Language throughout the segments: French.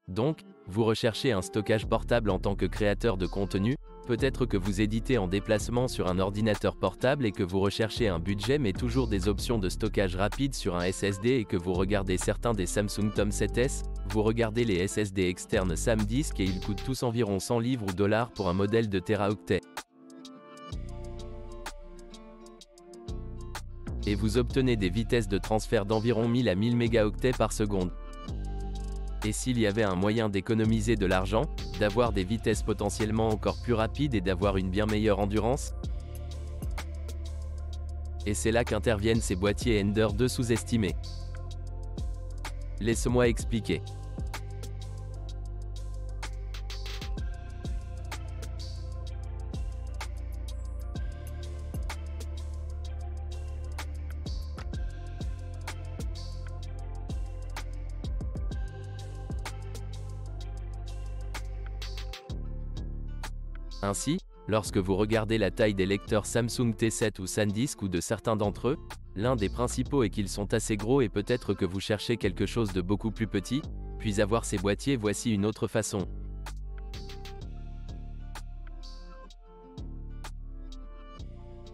Donc, vous recherchez un stockage portable en tant que créateur de contenu, peut-être que vous éditez en déplacement sur un ordinateur portable et que vous recherchez un budget mais toujours des options de stockage rapide sur un SSD et que vous regardez certains des Samsung Tom 7S, vous regardez les SSD externes SAMDisk et ils coûtent tous environ 100 livres ou dollars pour un modèle de Teraoctet. Et vous obtenez des vitesses de transfert d'environ 1000 à 1000 mégaoctets par seconde. Et s'il y avait un moyen d'économiser de l'argent, d'avoir des vitesses potentiellement encore plus rapides et d'avoir une bien meilleure endurance? Et c'est là qu'interviennent ces boîtiers Ender 2 sous-estimés. Laisse-moi expliquer. Ainsi, lorsque vous regardez la taille des lecteurs Samsung T7 ou SanDisk ou de certains d'entre eux, l'un des principaux est qu'ils sont assez gros et peut-être que vous cherchez quelque chose de beaucoup plus petit, puis avoir ces boîtiers. Voici une autre façon.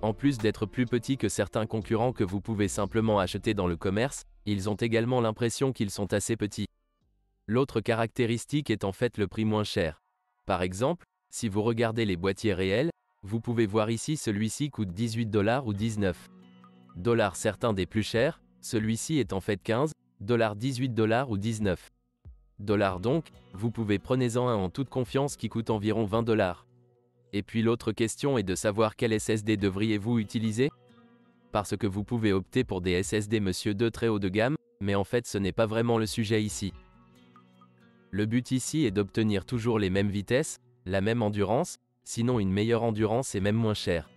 En plus d'être plus petits que certains concurrents que vous pouvez simplement acheter dans le commerce, ils ont également l'impression qu'ils sont assez petits. L'autre caractéristique est en fait le prix moins cher. Par exemple, si vous regardez les boîtiers réels, vous pouvez voir ici celui-ci coûte 18 $ ou 19 $. Certains des plus chers, celui-ci est en fait 15 $, 18 $ ou 19 $. Donc, vous pouvez prenez-en un en toute confiance qui coûte environ 20 $. Et puis l'autre question est de savoir quel SSD devriez-vous utiliser? Parce que vous pouvez opter pour des SSD Monsieur 2 très haut de gamme, mais en fait ce n'est pas vraiment le sujet ici. Le but ici est d'obtenir toujours les mêmes vitesses, la même endurance, sinon une meilleure endurance et même moins chère.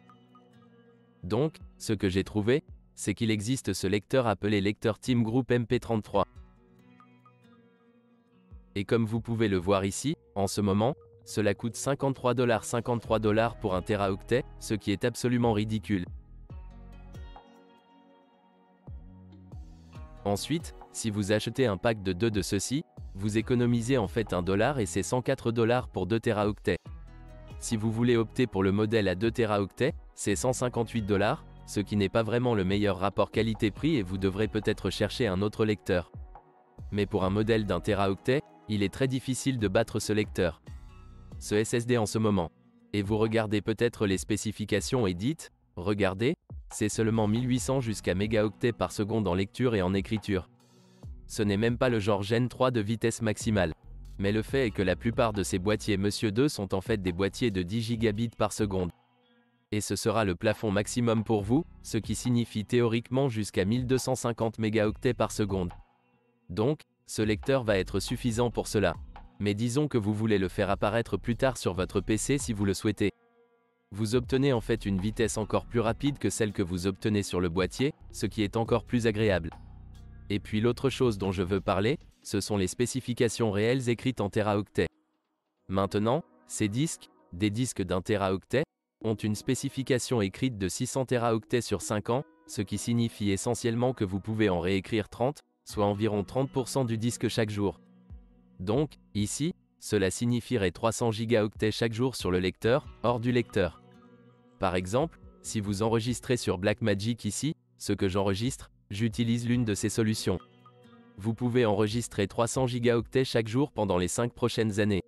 Donc, ce que j'ai trouvé, c'est qu'il existe ce lecteur appelé lecteur Team Group MP33. Et comme vous pouvez le voir ici, en ce moment, cela coûte 53 $ pour un Teraoctet, ce qui est absolument ridicule. Ensuite, si vous achetez un pack de 2 de ceux-ci, vous économisez en fait $1 et c'est 104 $ pour 2 Teraoctets. Si vous voulez opter pour le modèle à 2 Teraoctets, c'est 158 $, ce qui n'est pas vraiment le meilleur rapport qualité-prix et vous devrez peut-être chercher un autre lecteur. Mais pour un modèle d'1 Teraoctet, il est très difficile de battre ce lecteur. Ce SSD en ce moment. Et vous regardez peut-être les spécifications et dites, regardez, c'est seulement 1800 jusqu'à mégaoctets par seconde en lecture et en écriture. Ce n'est même pas le genre Gen 3 de vitesse maximale. Mais le fait est que la plupart de ces boîtiers Monsieur 2 sont en fait des boîtiers de 10 gigabits par seconde. Et ce sera le plafond maximum pour vous, ce qui signifie théoriquement jusqu'à 1250 mégaoctets par seconde. Donc, ce lecteur va être suffisant pour cela. Mais disons que vous voulez le faire apparaître plus tard sur votre PC si vous le souhaitez. Vous obtenez en fait une vitesse encore plus rapide que celle que vous obtenez sur le boîtier, ce qui est encore plus agréable. Et puis l'autre chose dont je veux parler, ce sont les spécifications réelles écrites en Teraoctets. Maintenant, ces disques, des disques d'1 Teraoctet, ont une spécification écrite de 600 Teraoctets sur 5 ans, ce qui signifie essentiellement que vous pouvez en réécrire 30, soit environ 30% du disque chaque jour. Donc, ici, cela signifierait 300 gigaoctets chaque jour sur le lecteur, hors du lecteur. Par exemple, si vous enregistrez sur Blackmagic ici, ce que j'enregistre, j'utilise l'une de ces solutions. Vous pouvez enregistrer 300 gigaoctets chaque jour pendant les 5 prochaines années.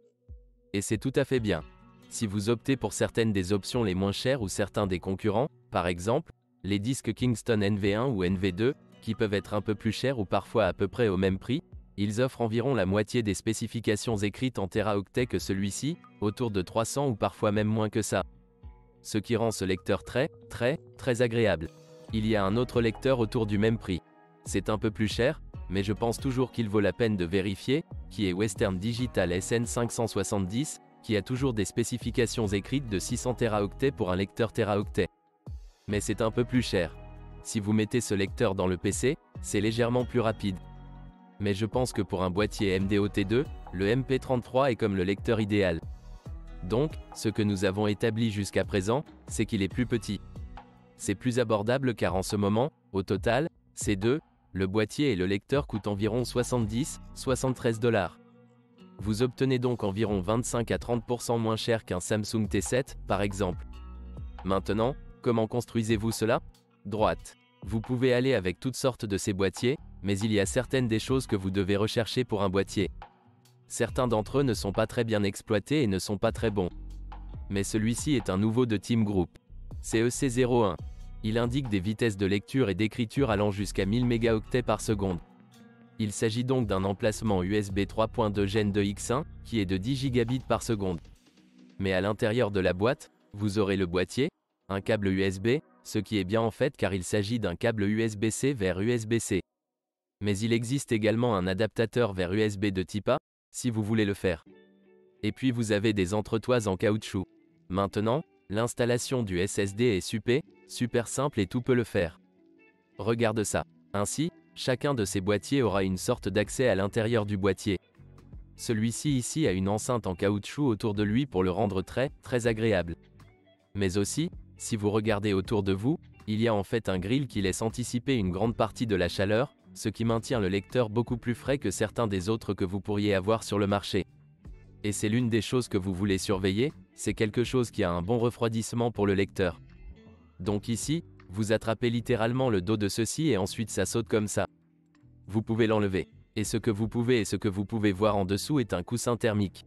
Et c'est tout à fait bien. Si vous optez pour certaines des options les moins chères ou certains des concurrents, par exemple, les disques Kingston NV1 ou NV2, qui peuvent être un peu plus chers ou parfois à peu près au même prix, ils offrent environ la moitié des spécifications écrites en Teraoctets que celui-ci, autour de 300 ou parfois même moins que ça. Ce qui rend ce lecteur très agréable. Il y a un autre lecteur autour du même prix. C'est un peu plus cher, mais je pense toujours qu'il vaut la peine de vérifier, qui est Western Digital SN570, qui a toujours des spécifications écrites de 600 Teraoctets pour un lecteur Teraoctet. Mais c'est un peu plus cher. Si vous mettez ce lecteur dans le PC, c'est légèrement plus rapide. Mais je pense que pour un boîtier MDOT2, le MP33 est comme le lecteur idéal. Donc, ce que nous avons établi jusqu'à présent, c'est qu'il est plus petit. C'est plus abordable car en ce moment, au total, ces deux, le boîtier et le lecteur coûtent environ 70-73 $. Vous obtenez donc environ 25 à 30% moins cher qu'un Samsung T7, par exemple. Maintenant, comment construisez-vous cela? Droite. Vous pouvez aller avec toutes sortes de ces boîtiers, mais il y a certaines des choses que vous devez rechercher pour un boîtier. Certains d'entre eux ne sont pas très bien exploités et ne sont pas très bons. Mais celui-ci est un nouveau de Team Group. C'est EC01. Il indique des vitesses de lecture et d'écriture allant jusqu'à 1000 mégaoctets par seconde. Il s'agit donc d'un emplacement USB 3.2 Gen 2X1, qui est de 10 gigabits par seconde. Mais à l'intérieur de la boîte, vous aurez le boîtier, un câble USB, ce qui est bien en fait car il s'agit d'un câble USB-C vers USB-C. Mais il existe également un adaptateur vers USB de type A, si vous voulez le faire. Et puis vous avez des entretoises en caoutchouc. Maintenant, l'installation du SSD est super simple et tout peut le faire. Regarde ça. Ainsi, chacun de ces boîtiers aura une sorte d'accès à l'intérieur du boîtier. Celui-ci ici a une enceinte en caoutchouc autour de lui pour le rendre très agréable. Mais aussi, si vous regardez autour de vous, il y a en fait un grill qui laisse anticiper une grande partie de la chaleur, ce qui maintient le lecteur beaucoup plus frais que certains des autres que vous pourriez avoir sur le marché. Et c'est l'une des choses que vous voulez surveiller, c'est quelque chose qui a un bon refroidissement pour le lecteur. Donc ici, vous attrapez littéralement le dos de ceci et ensuite ça saute comme ça. Vous pouvez l'enlever. Et ce que vous pouvez voir en dessous est un coussin thermique.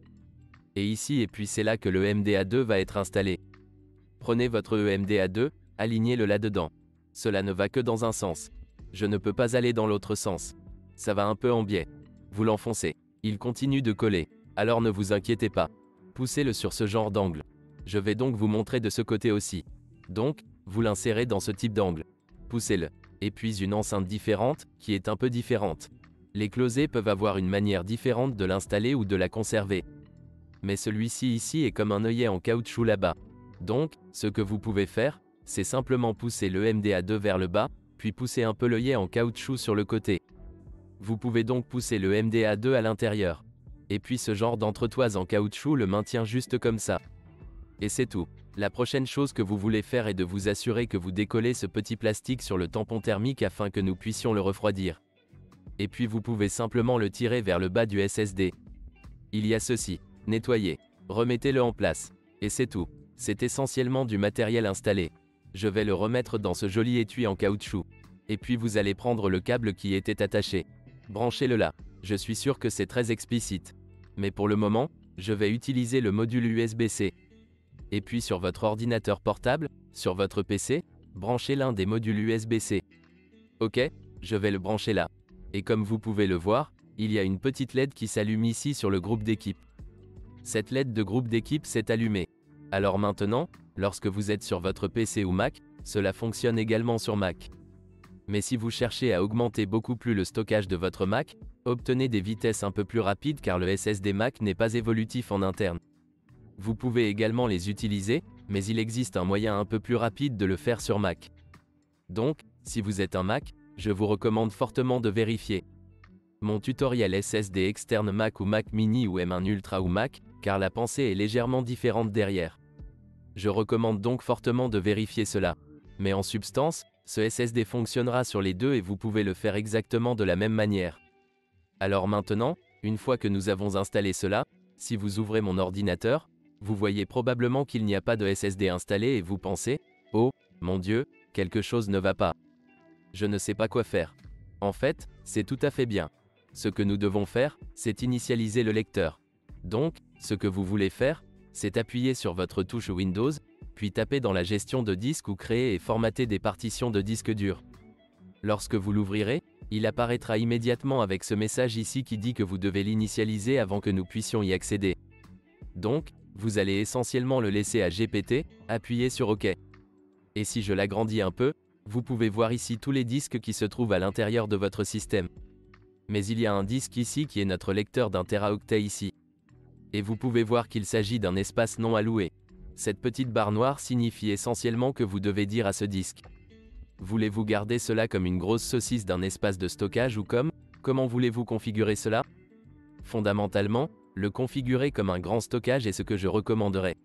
Et ici et puis c'est là que le EMDA2 va être installé. Prenez votre EMDA2, alignez-le là-dedans. Cela ne va que dans un sens. Je ne peux pas aller dans l'autre sens. Ça va un peu en biais. Vous l'enfoncez. Il continue de coller. Alors ne vous inquiétez pas. Poussez-le sur ce genre d'angle. Je vais donc vous montrer de ce côté aussi. Donc, vous l'insérez dans ce type d'angle. Poussez-le. Et puis une enceinte différente, qui est un peu différente. Les closets peuvent avoir une manière différente de l'installer ou de la conserver. Mais celui-ci ici est comme un œillet en caoutchouc là-bas. Donc, ce que vous pouvez faire, c'est simplement pousser le MDA2 vers le bas, puis pousser un peu l'œillet en caoutchouc sur le côté. Vous pouvez donc pousser le MDA2 à l'intérieur. Et puis ce genre d'entretoise en caoutchouc le maintient juste comme ça. Et c'est tout. La prochaine chose que vous voulez faire est de vous assurer que vous décollez ce petit plastique sur le tampon thermique afin que nous puissions le refroidir. Et puis vous pouvez simplement le tirer vers le bas du SSD. Il y a ceci. Nettoyez. Remettez-le en place. Et c'est tout. C'est essentiellement du matériel installé. Je vais le remettre dans ce joli étui en caoutchouc. Et puis vous allez prendre le câble qui était attaché. Branchez-le là. Je suis sûr que c'est très explicite. Mais pour le moment, je vais utiliser le module USB-C. Et puis sur votre ordinateur portable, sur votre PC, branchez l'un des modules USB-C. Ok, je vais le brancher là. Et comme vous pouvez le voir, il y a une petite LED qui s'allume ici sur le groupe d'équipe. Cette LED de groupe d'équipe s'est allumée. Alors maintenant, lorsque vous êtes sur votre PC ou Mac, cela fonctionne également sur Mac. Mais si vous cherchez à augmenter beaucoup plus le stockage de votre Mac, obtenez des vitesses un peu plus rapides car le SSD Mac n'est pas évolutif en interne. Vous pouvez également les utiliser, mais il existe un moyen un peu plus rapide de le faire sur Mac. Donc, si vous êtes un Mac, je vous recommande fortement de vérifier mon tutoriel SSD externe Mac ou Mac mini ou M1 Ultra ou Mac, car la pensée est légèrement différente derrière. Je recommande donc fortement de vérifier cela. Mais en substance, ce SSD fonctionnera sur les deux et vous pouvez le faire exactement de la même manière. Alors maintenant, une fois que nous avons installé cela, si vous ouvrez mon ordinateur, vous voyez probablement qu'il n'y a pas de SSD installé et vous pensez « Oh, mon Dieu, quelque chose ne va pas. Je ne sais pas quoi faire. » En fait, c'est tout à fait bien. Ce que nous devons faire, c'est initialiser le lecteur. Donc, ce que vous voulez faire, c'est appuyer sur votre touche Windows, puis taper dans la gestion de disque ou créer et formater des partitions de disque dur. Lorsque vous l'ouvrirez, il apparaîtra immédiatement avec ce message ici qui dit que vous devez l'initialiser avant que nous puissions y accéder. Donc, vous allez essentiellement le laisser à GPT, appuyez sur OK. Et si je l'agrandis un peu, vous pouvez voir ici tous les disques qui se trouvent à l'intérieur de votre système. Mais il y a un disque ici qui est notre lecteur d'1 Teraoctet ici. Et vous pouvez voir qu'il s'agit d'un espace non alloué. Cette petite barre noire signifie essentiellement que vous devez dire à ce disque. Voulez-vous garder cela comme une grosse saucisse d'un espace de stockage ou comment voulez-vous configurer cela? Fondamentalement, le configurer comme un grand stockage est ce que je recommanderais.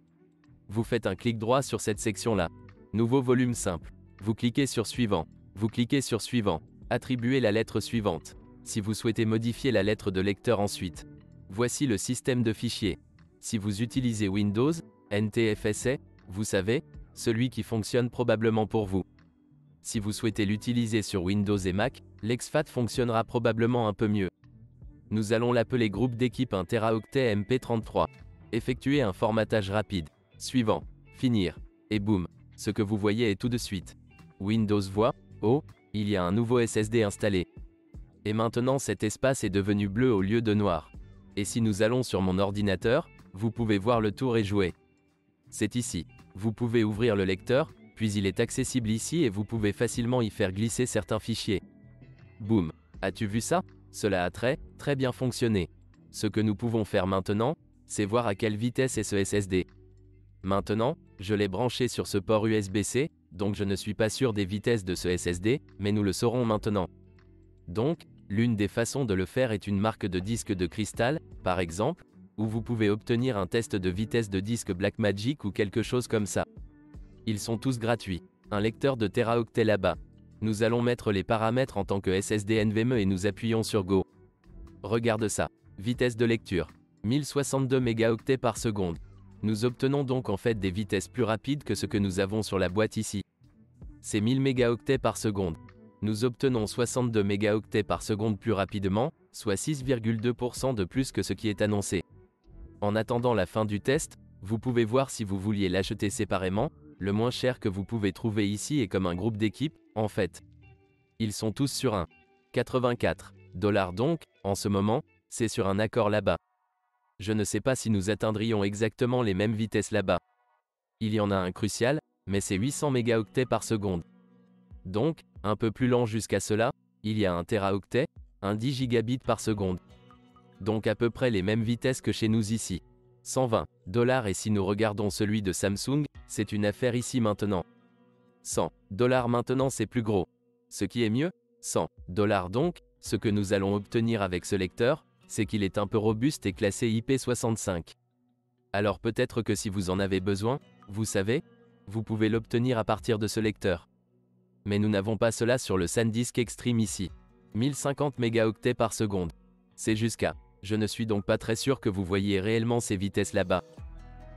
Vous faites un clic droit sur cette section-là. Nouveau volume simple. Vous cliquez sur Suivant. Vous cliquez sur Suivant. Attribuez la lettre suivante. Si vous souhaitez modifier la lettre de lecteur ensuite. Voici le système de fichiers. Si vous utilisez Windows, NTFS, vous savez, celui qui fonctionne probablement pour vous. Si vous souhaitez l'utiliser sur Windows et Mac, l'EXFAT fonctionnera probablement un peu mieux. Nous allons l'appeler groupe d'équipe 1 Teraoctet MP33. Effectuer un formatage rapide. Suivant. Finir. Et boum. Ce que vous voyez est tout de suite. Windows voit, oh, il y a un nouveau SSD installé. Et maintenant cet espace est devenu bleu au lieu de noir. Et si nous allons sur mon ordinateur, vous pouvez voir le tour et jouer. C'est ici. Vous pouvez ouvrir le lecteur, puis il est accessible ici et vous pouvez facilement y faire glisser certains fichiers. Boum. As-tu vu ça? Cela a très bien fonctionné. Ce que nous pouvons faire maintenant, c'est voir à quelle vitesse est ce SSD. Maintenant, je l'ai branché sur ce port USB-C, donc je ne suis pas sûr des vitesses de ce SSD, mais nous le saurons maintenant. Donc, l'une des façons de le faire est une marque de disque de cristal, par exemple, où vous pouvez obtenir un test de vitesse de disque Blackmagic ou quelque chose comme ça. Ils sont tous gratuits. Un lecteur de Teraoctet là-bas. Nous allons mettre les paramètres en tant que SSD NVMe et nous appuyons sur Go. Regarde ça. Vitesse de lecture. 1062 mégaoctets par seconde. Nous obtenons donc en fait des vitesses plus rapides que ce que nous avons sur la boîte ici. C'est 1000 mégaoctets par seconde. Nous obtenons 62 mégaoctets par seconde plus rapidement, soit 6,2% de plus que ce qui est annoncé. En attendant la fin du test, vous pouvez voir si vous vouliez l'acheter séparément, le moins cher que vous pouvez trouver ici est comme un groupe d'équipe, en fait. Ils sont tous sur un 84 $ donc, en ce moment, c'est sur un accord là-bas. Je ne sais pas si nous atteindrions exactement les mêmes vitesses là-bas. Il y en a un crucial, mais c'est 800 mégaoctets par seconde. Donc, un peu plus lent jusqu'à cela, il y a un Teraoctet, un 10 gigabits par seconde. Donc à peu près les mêmes vitesses que chez nous ici. 120 $ et si nous regardons celui de Samsung, c'est une affaire ici maintenant. 100 $ maintenant c'est plus gros. Ce qui est mieux, 100 $ donc, ce que nous allons obtenir avec ce lecteur, c'est qu'il est un peu robuste et classé IP65. Alors peut-être que si vous en avez besoin, vous savez, vous pouvez l'obtenir à partir de ce lecteur. Mais nous n'avons pas cela sur le SanDisk Extreme ici. 1050 mégaoctets par seconde. C'est jusqu'à. Je ne suis donc pas très sûr que vous voyez réellement ces vitesses là-bas.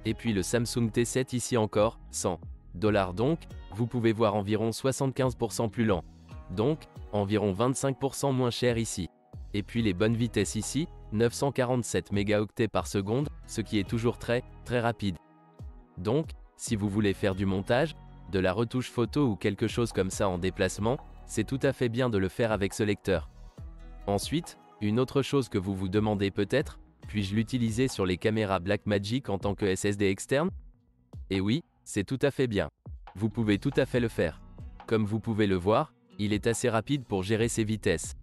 Et puis le Samsung T7 ici encore, 100 $ donc, vous pouvez voir environ 75% plus lent. Donc, environ 25% moins cher ici. Et puis les bonnes vitesses ici, 947 mégaoctets par seconde, ce qui est toujours très rapide. Donc, si vous voulez faire du montage, de la retouche photo ou quelque chose comme ça en déplacement, c'est tout à fait bien de le faire avec ce lecteur. Ensuite, une autre chose que vous vous demandez peut-être, puis-je l'utiliser sur les caméras Blackmagic en tant que SSD externe? Et oui, c'est tout à fait bien. Vous pouvez tout à fait le faire. Comme vous pouvez le voir, il est assez rapide pour gérer ses vitesses.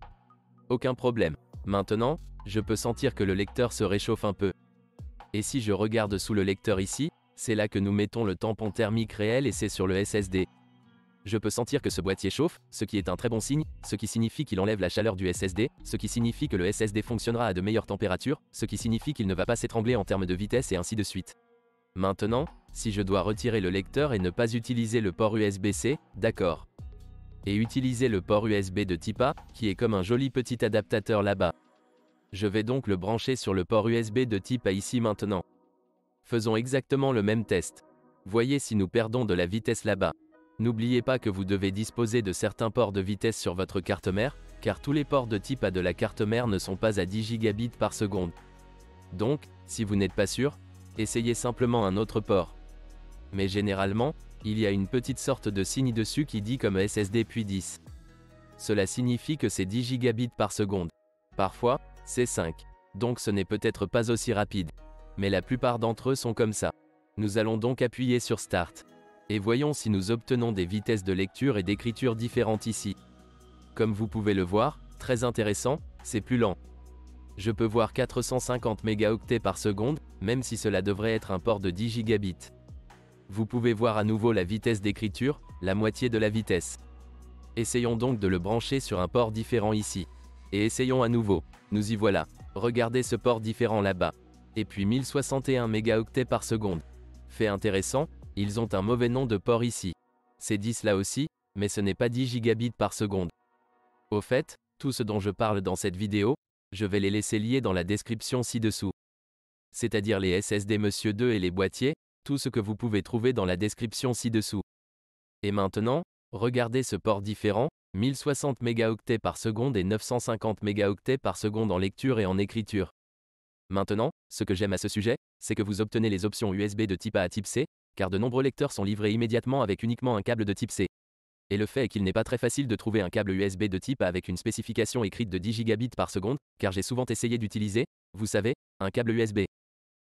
Aucun problème. Maintenant, je peux sentir que le lecteur se réchauffe un peu. Et si je regarde sous le lecteur ici, c'est là que nous mettons le tampon thermique réel et c'est sur le SSD. Je peux sentir que ce boîtier chauffe, ce qui est un très bon signe, ce qui signifie qu'il enlève la chaleur du SSD, ce qui signifie que le SSD fonctionnera à de meilleures températures, ce qui signifie qu'il ne va pas s'étrangler en termes de vitesse et ainsi de suite. Maintenant, si je dois retirer le lecteur et ne pas utiliser le port USB-C, d'accord. Et utiliser le port USB de type A, qui est comme un joli petit adaptateur là-bas. Je vais donc le brancher sur le port USB de type A ici maintenant. Faisons exactement le même test. Voyez si nous perdons de la vitesse là-bas. N'oubliez pas que vous devez disposer de certains ports de vitesse sur votre carte mère, car tous les ports de type A de la carte mère ne sont pas à 10 gigabits par seconde. Donc, si vous n'êtes pas sûr, essayez simplement un autre port. Mais généralement, il y a une petite sorte de signe dessus qui dit comme SSD puis 10. Cela signifie que c'est 10 gigabits par seconde. Parfois, c'est 5. Donc ce n'est peut-être pas aussi rapide. Mais la plupart d'entre eux sont comme ça. Nous allons donc appuyer sur Start. Et voyons si nous obtenons des vitesses de lecture et d'écriture différentes ici. Comme vous pouvez le voir, très intéressant, c'est plus lent. Je peux voir 450 mégaoctets par seconde, même si cela devrait être un port de 10 gigabits. Vous pouvez voir à nouveau la vitesse d'écriture, la moitié de la vitesse. Essayons donc de le brancher sur un port différent ici. Et essayons à nouveau. Nous y voilà. Regardez ce port différent là-bas. Et puis 1061 mégaoctets par seconde. Fait intéressant, ils ont un mauvais nom de port ici. C'est 10 là aussi, mais ce n'est pas 10 gigabits par seconde. Au fait, tout ce dont je parle dans cette vidéo, je vais les laisser liés dans la description ci-dessous. C'est-à-dire les SSD Monsieur 2 et les boîtiers, tout ce que vous pouvez trouver dans la description ci-dessous. Et maintenant, regardez ce port différent, 1060 mégaoctets par seconde et 950 mégaoctets par seconde en lecture et en écriture. Maintenant, ce que j'aime à ce sujet, c'est que vous obtenez les options USB de type A à type C, car de nombreux lecteurs sont livrés immédiatement avec uniquement un câble de type C. Et le fait est qu'il n'est pas très facile de trouver un câble USB de type A avec une spécification écrite de 10 gigabits par seconde, car j'ai souvent essayé d'utiliser, vous savez, un câble USB.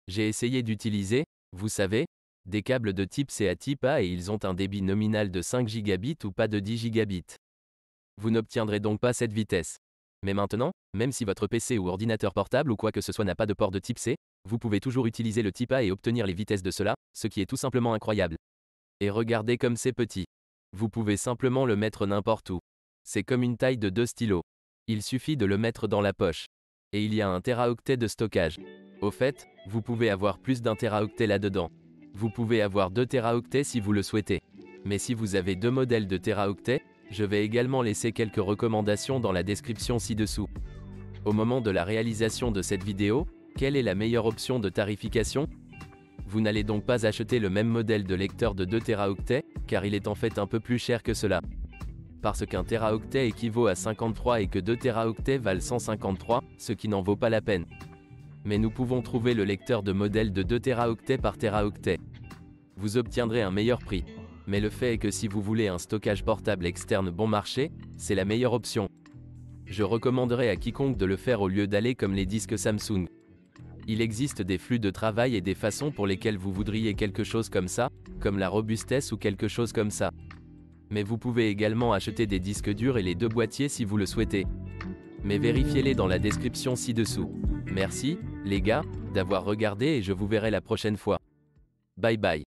J'ai essayé d'utiliser, vous savez, des câbles de type C à type A et ils ont un débit nominal de 5 gigabits ou pas de 10 gigabits. Vous n'obtiendrez donc pas cette vitesse. Mais maintenant, même si votre PC ou ordinateur portable ou quoi que ce soit n'a pas de port de type C, vous pouvez toujours utiliser le type A et obtenir les vitesses de cela, ce qui est tout simplement incroyable. Et regardez comme c'est petit. Vous pouvez simplement le mettre n'importe où. C'est comme une taille de 2 stylos. Il suffit de le mettre dans la poche. Et il y a 1 téraoctet de stockage. Au fait, vous pouvez avoir plus d'1 téraoctet là-dedans. Vous pouvez avoir 2 téraoctets si vous le souhaitez. Mais si vous avez 2 modèles de téraoctets, je vais également laisser quelques recommandations dans la description ci-dessous. Au moment de la réalisation de cette vidéo, quelle est la meilleure option de tarification? Vous n'allez donc pas acheter le même modèle de lecteur de 2 téraoctets, car il est en fait un peu plus cher que cela. Parce qu'un téraoctet équivaut à 53 et que 2 téraoctets valent 153, ce qui n'en vaut pas la peine. Mais nous pouvons trouver le lecteur de modèle de 2 téraoctets par téraoctet. Vous obtiendrez un meilleur prix. Mais le fait est que si vous voulez un stockage portable externe bon marché, c'est la meilleure option. Je recommanderais à quiconque de le faire au lieu d'aller comme les disques Samsung. Il existe des flux de travail et des façons pour lesquelles vous voudriez quelque chose comme ça, comme la robustesse ou quelque chose comme ça. Mais vous pouvez également acheter des disques durs et les 2 boîtiers si vous le souhaitez. Mais vérifiez-les dans la description ci-dessous. Merci, les gars, d'avoir regardé et je vous verrai la prochaine fois. Bye bye.